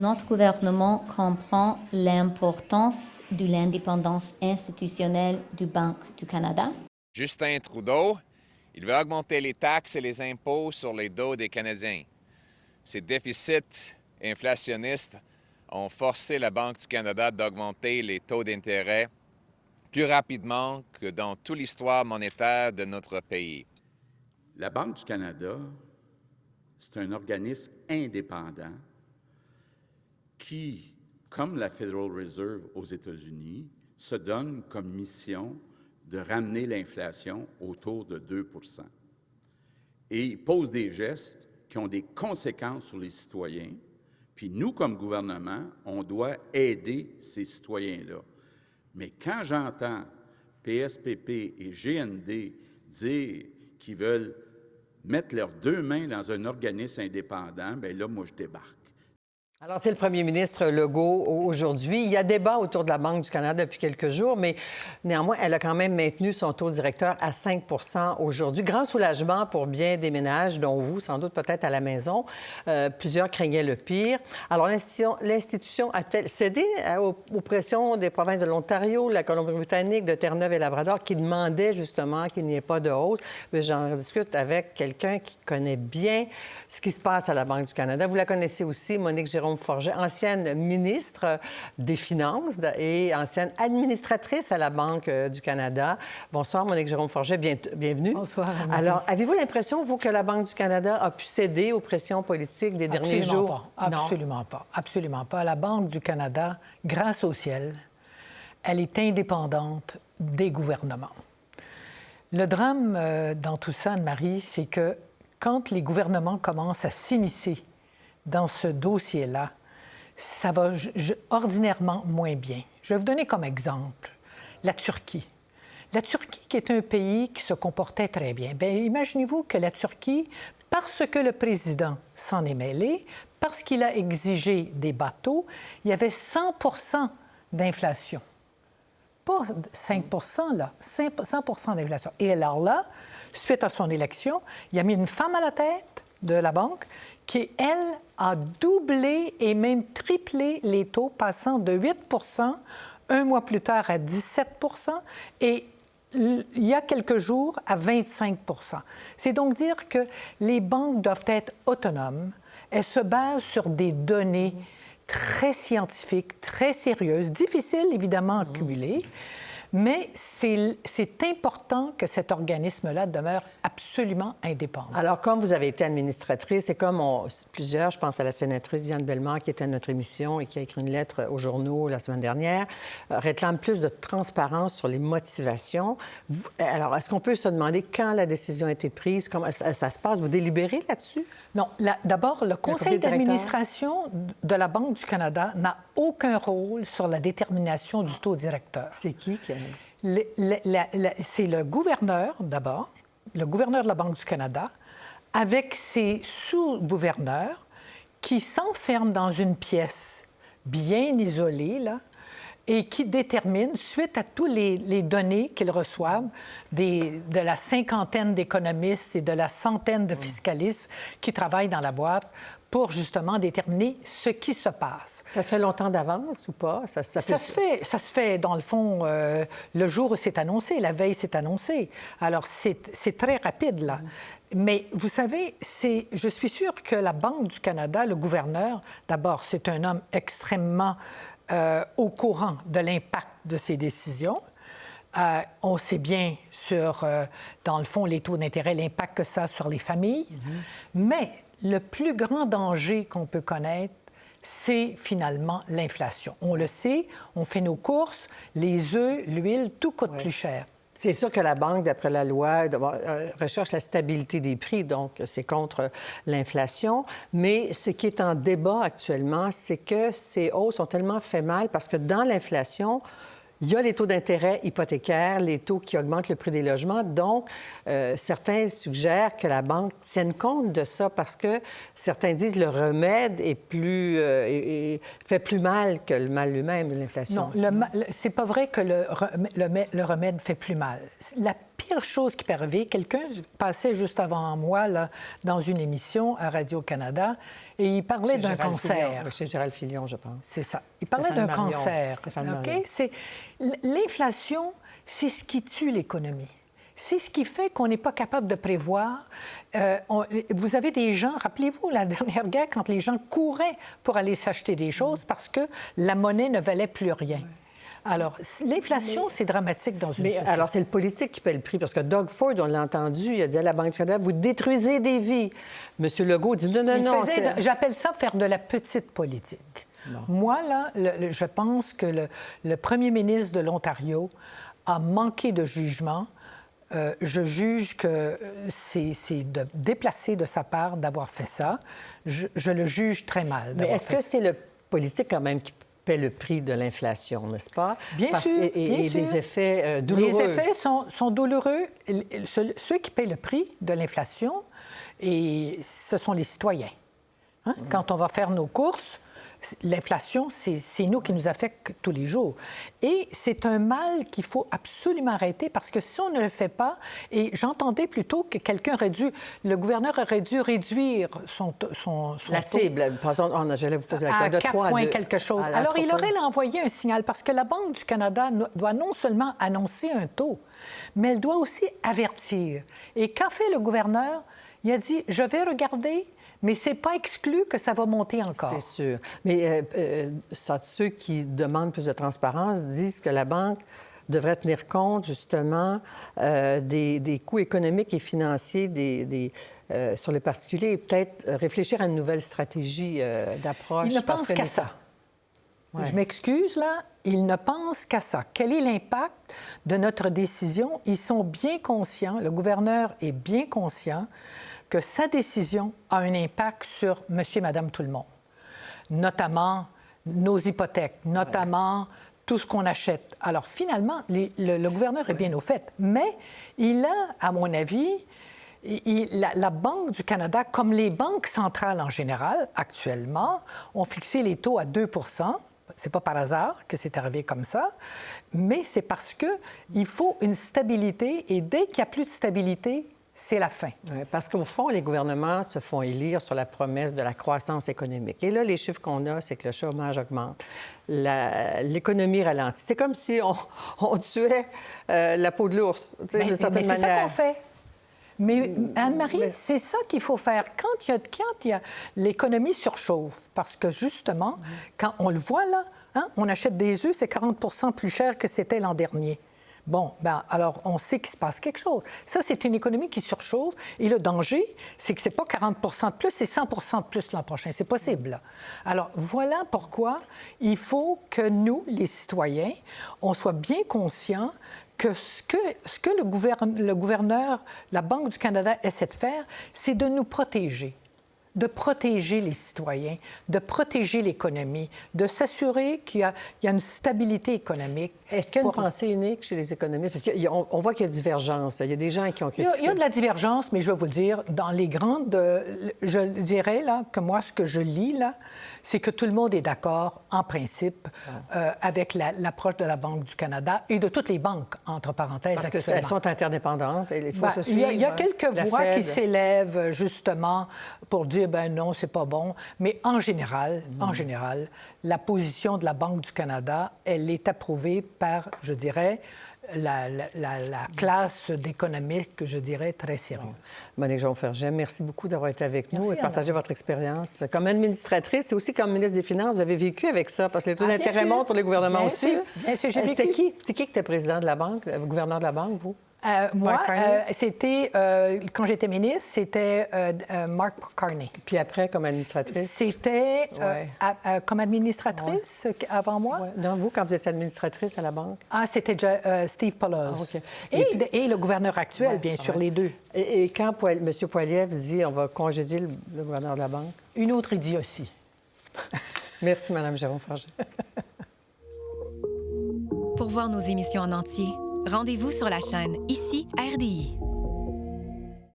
Notre gouvernement comprend l'importance de l'indépendance institutionnelle du Banque du Canada. Justin Trudeau, il veut augmenter les taxes et les impôts sur les dos des Canadiens. Ces déficits inflationnistes ont forcé la Banque du Canada d'augmenter les taux d'intérêt plus rapidement que dans toute l'histoire monétaire de notre pays. La Banque du Canada, c'est un organisme indépendant qui, comme la Federal Reserve aux États-Unis, se donne comme mission de ramener l'inflation autour de 2 % et il pose des gestes qui ont des conséquences sur les citoyens. Puis nous, comme gouvernement, on doit aider ces citoyens-là. Mais quand j'entends PSPP et GND dire qu'ils veulent mettre leurs deux mains dans un organisme indépendant, bien là, moi, je débarque. Alors, c'est le premier ministre Legault aujourd'hui. Il y a débat autour de la Banque du Canada depuis quelques jours, mais néanmoins, elle a quand même maintenu son taux directeur à 5 % aujourd'hui. Grand soulagement pour bien des ménages, dont vous, sans doute peut-être à la maison. Plusieurs craignaient le pire. Alors, l'institution a-t-elle cédé aux pressions des provinces de l'Ontario, de la Colombie-Britannique, de Terre-Neuve et Labrador, qui demandaient justement qu'il n'y ait pas de hausse? Mais j'en discute avec quelqu'un qui connaît bien ce qui se passe à la Banque du Canada. Vous la connaissez aussi, Monique Jérôme-Forget, ancienne ministre des Finances et ancienne administratrice à la Banque du Canada. Bonsoir, Monique Jérôme-Forget, bienvenue. Bonsoir. Alors, avez-vous l'impression, vous, que la Banque du Canada a pu céder aux pressions politiques des derniers jours? Absolument pas. Absolument pas. La Banque du Canada, grâce au ciel, elle est indépendante des gouvernements. Le drame dans tout ça, Anne-Marie, c'est que quand les gouvernements commencent à s'immiscer dans ce dossier-là, ça va ordinairement moins bien. Je vais vous donner comme exemple la Turquie. La Turquie, qui est un pays qui se comportait très bien. Bien, imaginez-vous que la Turquie, parce que le président s'en est mêlé, parce qu'il a exigé des bateaux, il y avait 100 % d'inflation. Pas 5 % là, 100 % d'inflation. Et alors là, suite à son élection, il a mis une femme à la tête de la banque qui, elle, a doublé et même triplé les taux, passant de 8 % un mois plus tard à 17 % et il y a quelques jours à 25 %. C'est donc dire que les banques doivent être autonomes. Elles se basent sur des données très scientifiques, très sérieuses, difficiles évidemment à cumuler. Mais c'est important que cet organisme-là demeure absolument indépendant. Alors, comme vous avez été administratrice et comme plusieurs, je pense à la sénatrice Diane Bellemare qui était à notre émission et qui a écrit une lettre aux journaux la semaine dernière, réclame plus de transparence sur les motivations. Alors, est-ce qu'on peut se demander quand la décision a été prise? Comment ça se passe? Vous délibérez là-dessus? Non. D'abord, le conseil d'administration de la Banque du Canada n'a aucun rôle sur la détermination du taux directeur. C'est qui c'est le gouverneur, d'abord, le gouverneur de la Banque du Canada, avec ses sous-gouverneurs qui s'enferment dans une pièce bien isolée, là, et qui déterminent, suite à tous les données qu'ils reçoivent de la cinquantaine d'économistes et de la centaine de fiscalistes qui travaillent dans la boîte, pour justement déterminer ce qui se passe. Ça se fait longtemps d'avance ou pas? Ça se fait, dans le fond, le jour où c'est annoncé, la veille c'est annoncé. Alors, c'est très rapide, là. Mais vous savez, je suis sûre que la Banque du Canada, le gouverneur, d'abord, c'est un homme extrêmement au courant de l'impact de ses décisions. On sait bien sur, dans le fond, les taux d'intérêt, l'impact que ça a sur les familles. Mais le plus grand danger qu'on peut connaître, c'est finalement l'inflation. On le sait, on fait nos courses, les œufs, l'huile, tout coûte plus cher. C'est sûr que la Banque, d'après la loi, recherche la stabilité des prix, donc c'est contre l'inflation. Mais ce qui est en débat actuellement, c'est que ces hausses ont tellement fait mal parce que dans l'inflation, il y a les taux d'intérêt hypothécaires, les taux qui augmentent le prix des logements. Donc, certains suggèrent que la Banque tienne compte de ça parce que certains disent que le remède fait plus mal que le mal lui-même, l'inflation. Non, c'est pas vrai que le remède fait plus mal. pire chose qui peut arriver, quelqu'un passait juste avant moi là, dans une émission à Radio-Canada et il parlait d'un cancer. Chez Gérald Filion, je pense. C'est ça. Il parlait d'un cancer. Stéphane OK? Marion. L'inflation, c'est ce qui tue l'économie. C'est ce qui fait qu'on n'est pas capable de prévoir. Vous avez des gens, rappelez-vous, la dernière guerre, quand les gens couraient pour aller s'acheter des choses parce que la monnaie ne valait plus rien. Alors, l'inflation, c'est dramatique dans une société. Alors, c'est le politique qui paie le prix, parce que Doug Ford, on l'a entendu, il a dit à la Banque du Canada, vous détruisez des vies. M. Legault dit non. J'appelle ça faire de la petite politique. Bon. Moi, là, je pense que le premier ministre de l'Ontario a manqué de jugement. Je juge que c'est déplacé de sa part d'avoir fait ça. Je le juge très mal. Mais est-ce que c'est le politique quand même qui paie le prix de l'inflation, n'est-ce pas? Bien sûr. Et des effets douloureux. Les effets sont douloureux. Ceux qui paient le prix de l'inflation, ce sont les citoyens. Hein? Quand on va faire nos courses, l'inflation, c'est nous qui nous affecte tous les jours. Et c'est un mal qu'il faut absolument arrêter parce que si on ne le fait pas, et j'entendais plutôt que le gouverneur aurait dû réduire son la taux cible, j'allais vous poser la question, de 4 points quelque chose. Alors, il aurait envoyé un signal parce que la Banque du Canada doit non seulement annoncer un taux, mais elle doit aussi avertir. Et qu'a fait le gouverneur? Il a dit, je vais regarder. Mais ce n'est pas exclu que ça va monter encore. C'est sûr. Mais ceux qui demandent plus de transparence disent que la Banque devrait tenir compte, justement, des coûts économiques et financiers sur les particuliers et peut-être réfléchir à une nouvelle stratégie d'approche. Ils ne pensent qu'à ça. Ouais. Je m'excuse, là. Ils ne pensent qu'à ça. Quel est l'impact de notre décision? Ils sont bien conscients, le gouverneur est bien conscient que sa décision a un impact sur monsieur et madame tout le monde, notamment nos hypothèques, notamment tout ce qu'on achète. Alors, finalement, le gouverneur est bien au fait, mais il a, à mon avis, la Banque du Canada, comme les banques centrales en général, actuellement, ont fixé les taux à 2 %. C'est pas par hasard que c'est arrivé comme ça, mais c'est parce qu'il faut une stabilité, et dès qu'il n'y a plus de stabilité, c'est la fin. Oui, parce qu'au fond, les gouvernements se font élire sur la promesse de la croissance économique. Et là, les chiffres qu'on a, c'est que le chômage augmente, l'économie ralentit. C'est comme si on tuait la peau de l'ours, d'une certaine manière. C'est ça qu'on fait. Mais Anne-Marie, c'est ça qu'il faut faire. Quand il y a l'économie surchauffe, parce que justement, quand on le voit là, hein, on achète des œufs, c'est 40 % plus cher que c'était l'an dernier. Bon, alors, on sait qu'il se passe quelque chose. Ça, c'est une économie qui surchauffe. Et le danger, c'est que ce n'est pas 40 % de plus, c'est 100 % de plus l'an prochain. C'est possible, là. Alors, voilà pourquoi il faut que nous, les citoyens, on soit bien conscients que ce que le gouverneur, la Banque du Canada essaie de faire, c'est de nous protéger. De protéger les citoyens, de protéger l'économie, de s'assurer qu'il y a une stabilité économique. Est-ce qu'il y a une pensée unique chez les économistes? Parce qu'on voit qu'il y a divergence. Il y a des gens qui ont critiqué. Il y a de la divergence, mais je vais vous le dire, dans les grandes... je dirais, là, que moi, ce que je lis, là, c'est que tout le monde est d'accord, en principe, avec l'approche de la Banque du Canada et de toutes les banques, entre parenthèses, parce actuellement. Parce qu'elles sont interdépendantes. Il faut se suivre. Il y a quelques voix qui s'élèvent, justement, pour dire, ben non, c'est pas bon. Mais en général, la position de la Banque du Canada, elle est approuvée par, je dirais, la classe d'économistes, je dirais, très sérieuse. Monique Jonferget, merci beaucoup d'avoir été avec nous et de partager votre expérience. Comme administratrice et aussi comme ministre des Finances, vous avez vécu avec ça, parce que les taux d'intérêt montent pour les gouvernements aussi. Bien sûr, j'ai vécu. C'était qui était président de la Banque, gouverneur de la Banque, vous? Moi, c'était, quand j'étais ministre, c'était Mark Carney. Puis après, comme administratrice? C'était comme administratrice avant moi. Ouais. Non, vous, quand vous étiez administratrice à la Banque? C'était Steve Poloz. Okay. Et le gouverneur actuel, bien sûr, les deux. Et quand M. Poilievre dit on va congédier le gouverneur de la Banque? Une autre idée aussi. Merci, Mme Jonferget. Pour voir nos émissions en entier, rendez-vous sur la chaîne Ici RDI.